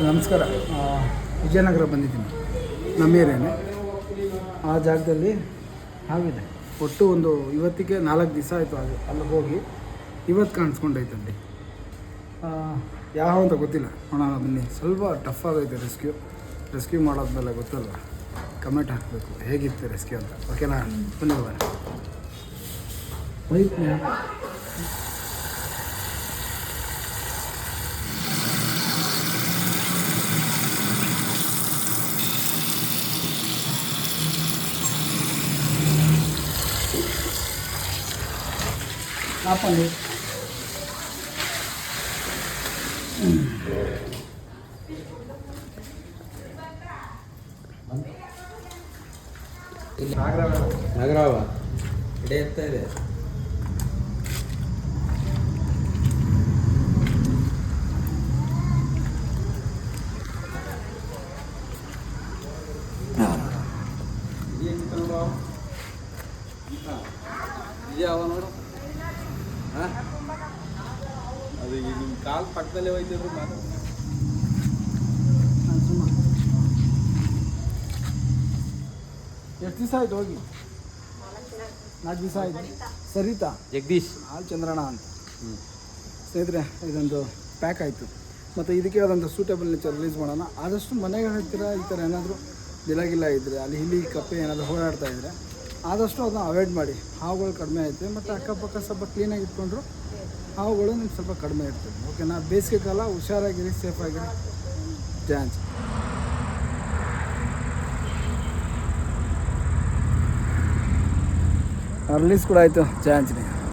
ನಮಸ್ಕಾರ. ವಿಜಯನಗರ ಬಂದಿದ್ದೀನಿ. ನಮ್ಮ ಏರಿಯಾನೆ ಆ ಜಾಗದಲ್ಲಿ ಹಾವಿದೆ. ಒಟ್ಟು ಒಂದು ಇವತ್ತಿಗೆ 4 ದಿವಸ ಆಯಿತು. ಅದು ಅಲ್ಲಿಗೆ ಹೋಗಿ ಇವತ್ತು ಕಾಣಿಸ್ಕೊಂಡೈತಲ್ಲಿ. ಯಾವ ಅಂತ ಗೊತ್ತಿಲ್ಲ, ನೋಡೋಣ ಬನ್ನಿ. ಸ್ವಲ್ಪ ಟಫ್ ಆಗೈತೆ ರೆಸ್ಕ್ಯೂ ಮಾಡೋದ್ಮೇಲೆ ಗೊತ್ತಲ್ಲ, ಕಮೆಂಟ್ ಹಾಕಬೇಕು ಹೇಗಿತ್ತು ರೆಸ್ಕ್ಯೂ ಅಂತ. ಓಕೆನಾ? ಬನ್ನಿ ಬನ್ನಿ. ಆಪಲ್ಲಿ ನಾಗರಾವ ಇಡೇ ಎತ್ತಾ ಇದೆ. ಯಾವ ನೋಡು, ಅದು ಈಗ ನಿಮ್ಮ ಕಾಲು ಪಕ್ಕದಲ್ಲೇ ಹೋಯ್ತಿದ್ರು ಮಾತು. ಎಷ್ಟು ದಿವಸ ಆಯ್ತು ಹೋಗಿ? 4 ದಿವಸ ಆಯಿತು. ಸರಿತಾ ಜಗದೀಶ್ ಹಾಲು ಚಂದ್ರಣ್ಣ ಅಂತ. ಸ್ನೇಹಿತರೆ, ಇದೊಂದು ಪ್ಯಾಕ್ ಆಯಿತು. ಮತ್ತು ಇದಕ್ಕೆ ಆದಂಥ ಸೂಟೇಬಲ್ ನೇಚರ್ ರಿಲೀಸ್ ಮಾಡೋಣ. ಆದಷ್ಟು ಮನೆಗೆ ಹತ್ತಿರ ಈ ಥರ ಏನಾದರೂ ಗಿಲ್ಲ ಇದ್ದರೆ, ಅಲ್ಲಿ ಇಲ್ಲಿ ಕಪ್ಪೆ ಏನಾದರೂ ಓಡಾಡ್ತಾ ಇದ್ದರೆ ಆದಷ್ಟು ಅದನ್ನ ಅವಾಯ್ಡ್ ಮಾಡಿ. ಹಾವುಗಳು ಕಡಿಮೆ ಆಯ್ತವೆ. ಮತ್ತು ಅಕ್ಕಪಕ್ಕ ಸ್ವಲ್ಪ ಕ್ಲೀನಾಗಿ ಇಟ್ಕೊಂಡ್ರು ಹಾವುಗಳು ನಿಮ್ಗೆ ಸ್ವಲ್ಪ ಕಡಿಮೆ ಇರ್ತದೆ. ಓಕೆನಾ? ಬೇಸಿಗೆ ಕಾಲ, ಹುಷಾರಾಗಿರಿ, ಸೇಫಾಗಿರಿ. ಜಾನ್ಸ್ ರಿಲೀಸ್ ಕೂಡ ಆಯಿತು. ಜಾಂಚ್ನಿ